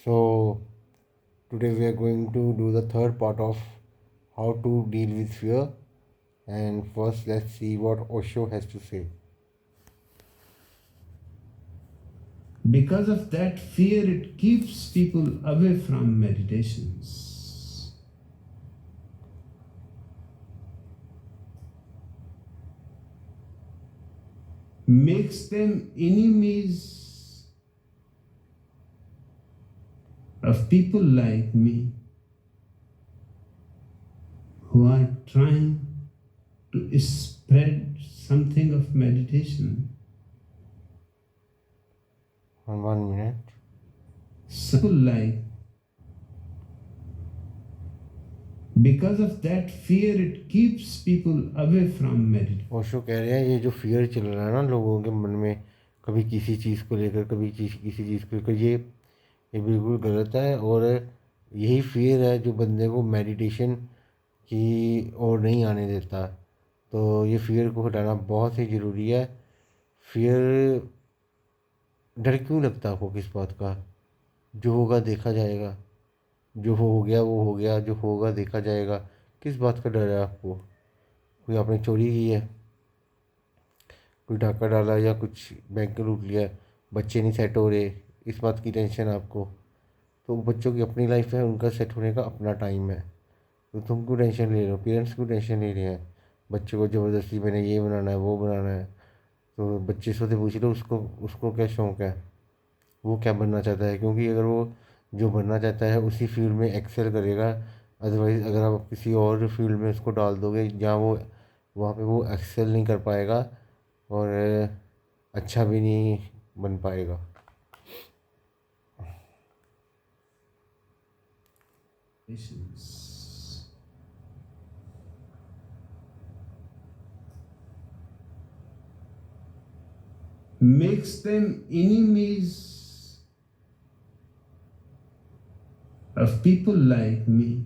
So, today we are going to do the third part of how to deal with fear. And first, let's see what Osho has to say. Because of that fear, it keeps people away from meditations. Makes them enemies of people like me who are trying to spread something of meditation. One minute. People like, because of that fear, it keeps people away from meditation. Osho कह रहे हैं ये जो fear चल रहा है ना लोगों के मन में, कभी किसी चीज़ को लेकर, कभी किसी चीज़ को लेकर, ये बिल्कुल गलत है। और यही फियर है जो बंदे को मेडिटेशन की ओर नहीं आने देता। तो ये फियर को हटाना बहुत ही ज़रूरी है। फियर, डर क्यों लगता है आपको किस बात का? जो होगा देखा जाएगा, जो हो गया वो हो गया, जो होगा देखा जाएगा। किस बात का डर है आपको? कोई आपने चोरी की है, कोई डाका डाला या कुछ बैंक लूट लिया, बच्चे नहीं सेट हो रहे, इस बात की टेंशन है आपको? तो बच्चों की अपनी लाइफ है, उनका सेट होने का अपना टाइम है। तो तुम क्यों टेंशन ले रहे हो? पेरेंट्स क्यों टेंशन ले रहे हैं? बच्चों को ज़बरदस्ती मैंने ये बनाना है वो बनाना है। तो बच्चे से पूछ लो उसको उसको क्या शौक़ है, वो क्या बनना चाहता है। क्योंकि अगर वो जो बनना चाहता है उसी फील्ड में एक्सेल करेगा। अदरवाइज़ अगर आप किसी और फील्ड में उसको डाल दोगे जहाँ वो वहाँ पे वो एक्सेल नहीं कर पाएगा और अच्छा भी नहीं बन पाएगा। Makes them enemies of people like me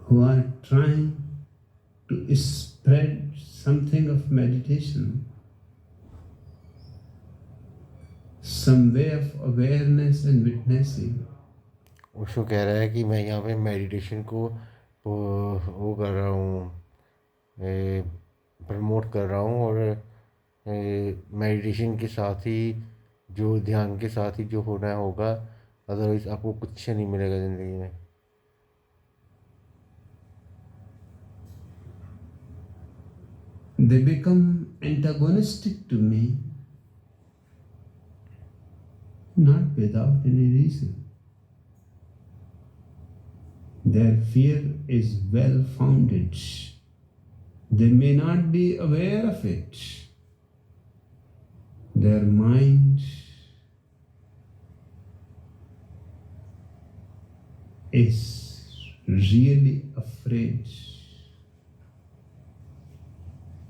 who are trying to spread something of meditation, some way of awareness and witnessing. उसको कह रहा है कि मैं यहाँ पे मेडिटेशन को वो कर रहा हूँ, प्रमोट कर रहा हूँ। और मेडिटेशन के साथ ही, जो ध्यान के साथ ही जो होना होगा, अदरवाइज़ आपको कुछ नहीं मिलेगा ज़िंदगी में। They become antagonistic to me, not without any reason. Their fear is well founded. They may not be aware of it. Their mind is really afraid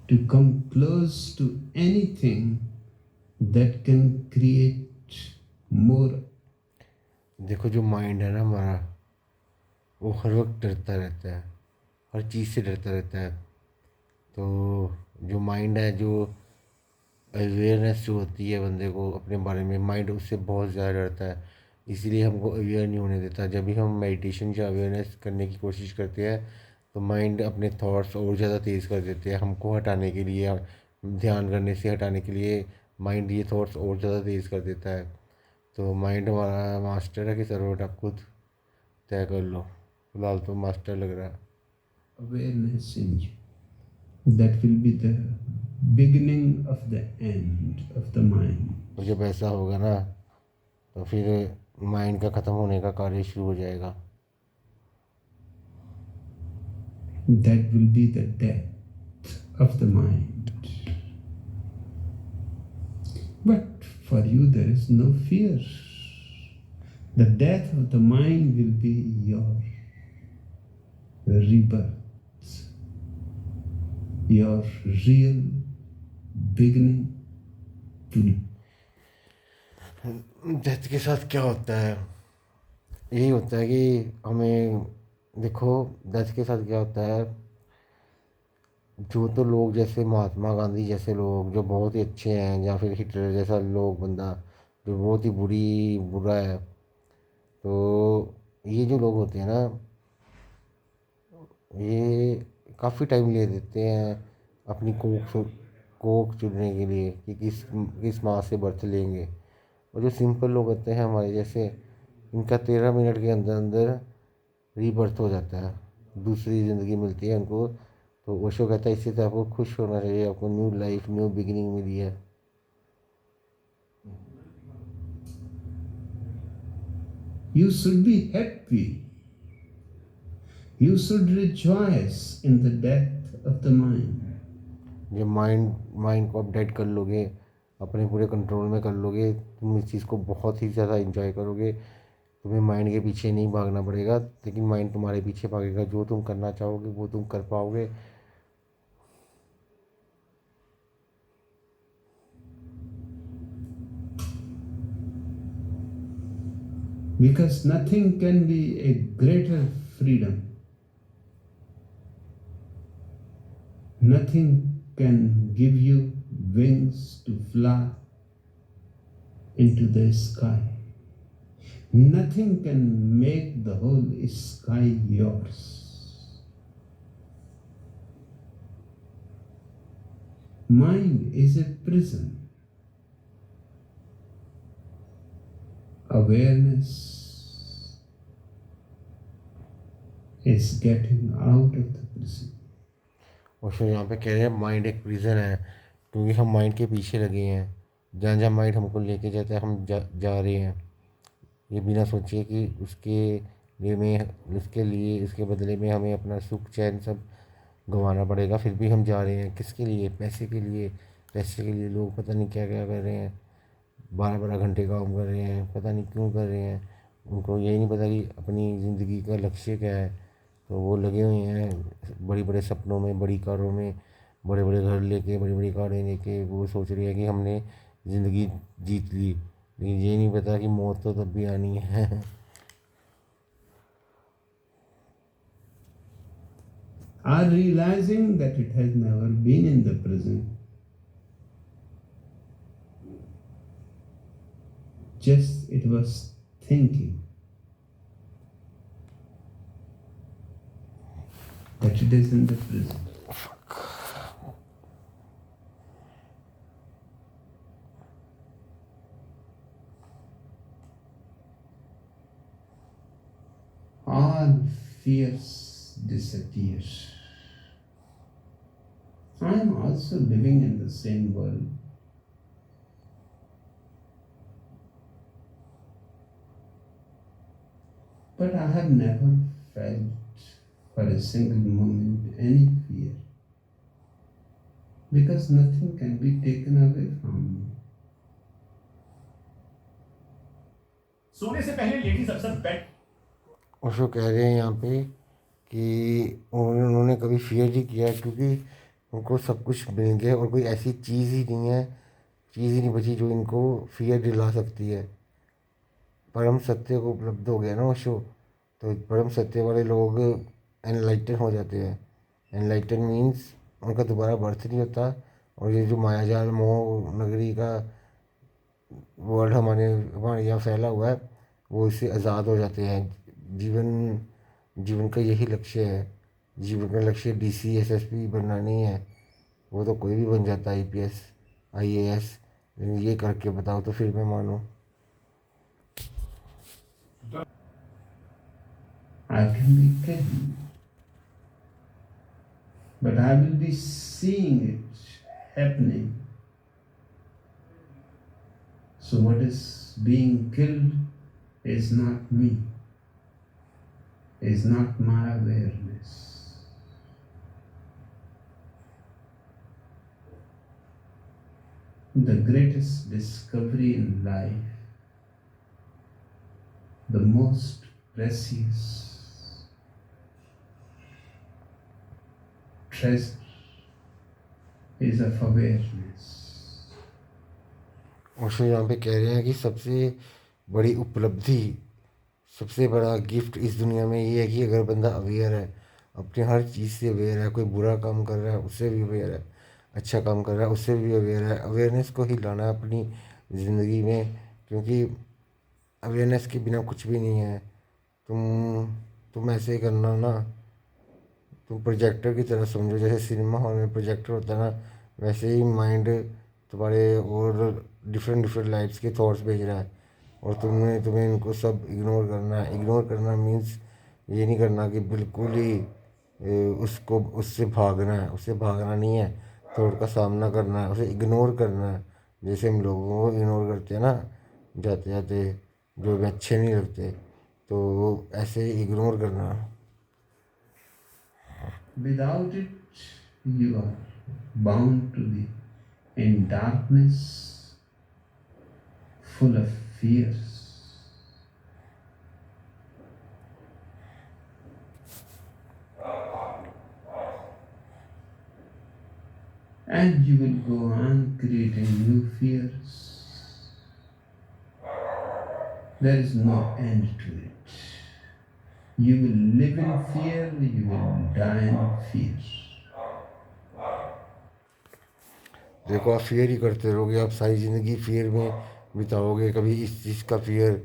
to come close to anything that can create more. देखो जो mind है ना हमारा, वो हर वक्त डरता रहता है, हर चीज़ से डरता रहता है। तो जो माइंड है, जो अवेयरनेस जो होती है बंदे को अपने बारे में, माइंड उससे बहुत ज़्यादा डरता है। इसीलिए हमको अवेयर नहीं होने देता। जब भी हम मेडिटेशन या अवेयरनेस करने की कोशिश करते हैं तो माइंड अपने थॉट्स और ज़्यादा तेज़ कर देते हैं। हमको हटाने के लिए, ध्यान करने से हटाने के लिए माइंड ये थॉट्स और ज़्यादा तेज़ कर देता है। तो माइंड हमारा मास्टर है कि सर्वोट, आप खुद तय कर लो। फिलहाल तो मास्टर लग रहा है। Awareness in you. That will be the beginning of the end of the mind. और जब ऐसा होगा ना तो फिर माइंड का ख़त्म होने का कार्य शुरू हो जाएगा। That will be the death of the mind. But for you there is no fear. The death of the mind will be your rebirth, your real beginning to. Death के साथ क्या होता है? यही होता है कि हमें, देखो डेथ के साथ क्या होता है, जो तो लोग जैसे महात्मा गांधी जैसे लोग जो बहुत ही अच्छे हैं, या फिर हिटलर जैसा लोग बंदा जो बहुत ही बुरा है। तो ये जो लोग होते हैं ना, ये काफ़ी टाइम ले देते हैं अपनी कोख चुनने के लिए कि किस माँ से बर्थ लेंगे। और जो सिंपल लोग होते हैं हमारे जैसे, इनका 13 मिनट के अंदर अंदर रीबर्थ हो जाता है, दूसरी ज़िंदगी मिलती है उनको। तो ओशो कहता है इससे तो आपको खुश होना चाहिए, आपको न्यू लाइफ, न्यू बिगिनिंग मिली है। You should be happy. You should rejoice in the death of the mind. जब माइंड को आप डेड कर लोगे, अपने पूरे कंट्रोल में कर लोगे, तुम इस चीज़ को बहुत ही ज़्यादा इंजॉय करोगे। तुम्हें माइंड के पीछे नहीं भागना पड़ेगा, लेकिन माइंड तुम्हारे पीछे भागेगा। जो तुम करना चाहोगे वो तुम कर पाओगे। Because nothing can be a greater freedom. Nothing can give you wings to fly into the sky. Nothing can make the whole sky yours. Mind is a prison. Awareness is getting out of the prison. और फिर यहाँ पे कह रहे हैं mind एक prison है, क्योंकि हम माइंड के पीछे लगे हैं। जहाँ जहाँ माइंड हमको लेके जाता है हम जा रहे हैं, ये बिना सोचे कि उसके बदले में हमें अपना सुख चैन सब गंवाना पड़ेगा। फिर भी हम जा रहे हैं, किसके लिए? पैसे के लिए। पैसे के लिए लोग पता नहीं क्या क्या कर रहे हैं, 12-12 घंटे काम कर रहे हैं, पता नहीं क्यों कर रहे हैं। उनको यही नहीं पता कि अपनी ज़िंदगी का लक्ष्य क्या है। तो वो लगे हुए हैं बड़ी बड़े सपनों में, बड़ी कारों में, बड़े बड़े घर लेके, बड़ी बड़ी कारें लेके। वो सोच रहे हैं कि हमने ज़िंदगी जीत ली, लेकिन ये नहीं पता कि मौत तो तब भी आनी है। Are realizing that it has never been in the prison. Just it was thinking that it is in the prison. All fears disappear. I am also living in the same world. But I have never felt for a single moment any fear, because nothing can be taken away from me. सोने से पहले ladies अक्सर bed उसको कह रहे हैं यहाँ पे कि उन्होंने कभी फियर नहीं किया, क्योंकि उनको सब कुछ मिल गया और कोई ऐसी चीज़ ही नहीं है, चीज़ ही नहीं बची जो इनको फियर दिला सकती है। परम सत्य को उपलब्ध हो गया ना वो शो। तो परम सत्य वाले लोग एनलाइटन हो जाते हैं। एनलाइटन मीन्स उनका दोबारा बर्थ नहीं होता, और ये जो मायाजाल मोह नगरी का वर्ल्ड हमारे यहाँ फैला हुआ है, वो इससे आज़ाद हो जाते हैं। जीवन जीवन का यही लक्ष्य है। जीवन का लक्ष्य डीसी एसएसपी बनना नहीं है, वो तो कोई भी बन जाता है, आईपीएस आईएएस। ये करके बताओ तो फिर मैं मानूँ। I can be killed, but I will be seeing it happening. So, what is being killed is not me, is not my awareness. The greatest discovery in life, the most precious treasure is of awareness. और यहाँ पे कह रहे हैं कि सबसे बड़ी उपलब्धि, सबसे बड़ा गिफ्ट इस दुनिया में ये है कि अगर बंदा अवेयर है, अपने हर चीज़ से अवेयर है, कोई बुरा काम कर रहा है उससे भी अवेयर है, अच्छा काम कर रहा है उससे भी अवेयर है। अवेयरनेस को ही लाना है अपनी ज़िंदगी में, क्योंकि अवेयरनेस के बिना कुछ भी नहीं है। तुम ऐसे ही करना ना, तुम प्रोजेक्टर की तरह समझो, जैसे सिनेमा हॉल में प्रोजेक्टर होता है ना, वैसे ही माइंड तुम्हारे और डिफरेंट डिफरेंट लाइट्स के थॉट्स भेज रहा है, और तुम्हें इनको सब इग्नोर करना है। इग्नोर करना मीन्स ये नहीं करना कि बिल्कुल ही उसको उससे भागना है, उससे भागना नहीं है, थॉट का सामना करना है, उसे इग्नोर करना है। जैसे हम लोगों को इग्नोर करते हैं ना जाते जाते, जो हमें अच्छे नहीं लगते, तो ऐसे इग्नोर करना। Without it, you are bound to be in darkness, full of fears. And you will go on creating new fears. There is no end to it. You will live in fear, you will die in fear. देखो, आप fear ही करते रहोगे, आप सारी ज़िंदगी fear में बिताओगे। कभी इस चीज़ का फियर,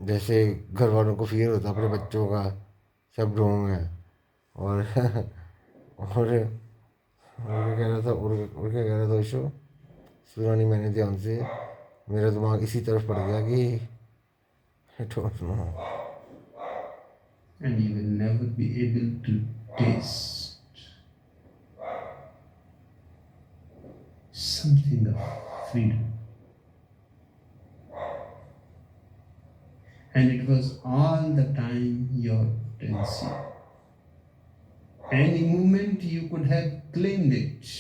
जैसे घर वालों को फियर होता है अपने बच्चों का, सब ढोंग है। और क्या कह रहा था, और क्या कह रहा था विशु, सुना नहीं मैंने ध्यान से, मेरा दिमाग इसी तरफ पड़ गया कि I don't know. And you will never be able to taste something of freedom. And it was all the time your tendency. Any moment you could have claimed it.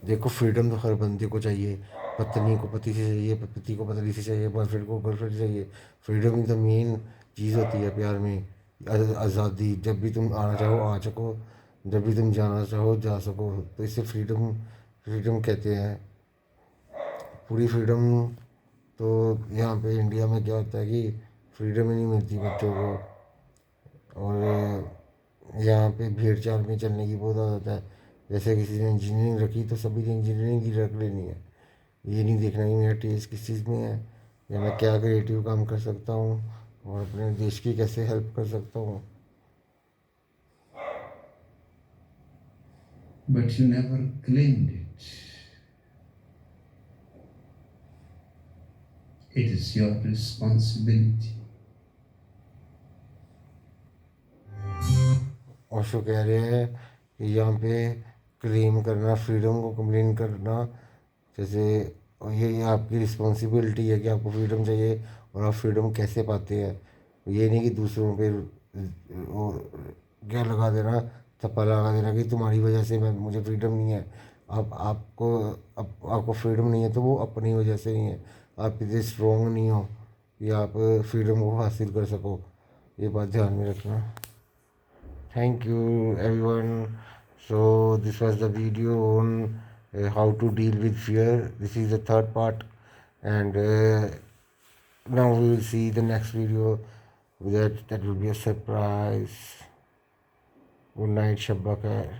देखो, फ्रीडम तो हर बंदे को चाहिए। पत्नी को पति से चाहिए, पति को पत्नी से चाहिए, बॉयफ्रेंड को गर्लफ्रेंड से चाहिए। फ्रीडम ही तो मेन चीज़ होती है प्यार में। आज़ादी, जब भी तुम आना चाहो आ सको, जब भी तुम जाना चाहो जा सको, तो इसे फ्रीडम फ्रीडम कहते हैं। पूरी फ्रीडम तो यहाँ पे इंडिया में क्या होता है कि फ्रीडम ही नहीं मिलती बच्चों को, और यहाँ पे भेड़ चाल में चलने की बहुत आदत है। जैसे किसी ने इंजीनियरिंग रखी तो सभी ने इंजीनियरिंग की रख लेनी है। ये नहीं देखना कि मेरा टेस्ट किस चीज़ में है, या मैं क्या क्रिएटिव काम कर सकता हूँ और अपने देश की कैसे हेल्प कर सकता हूँ। But you never claimed it. It is your responsibility. Osho कह रहे हैं कि यहाँ पे क्लेम करना, फ्रीडम को कंप्लेन करना, जैसे ये आपकी रिस्पॉन्सिबिलिटी है कि आपको फ्रीडम चाहिए और आप फ्रीडम कैसे पाते हैं। ये नहीं कि दूसरों पे वो क्या लगा देना, थप्पा लगा देना कि तुम्हारी वजह से मुझे फ्रीडम नहीं है। आपको फ्रीडम नहीं है तो वो अपनी वजह से नहीं है। आप इतने स्ट्रॉन्ग नहीं हो कि आप फ्रीडम को हासिल कर सको, ये बात ध्यान में रखना। Thank you everyone. So this was the video on how to deal with fear. This is the third part, and now we will see the next video. That will be a surprise. Good night, Shabba Khair.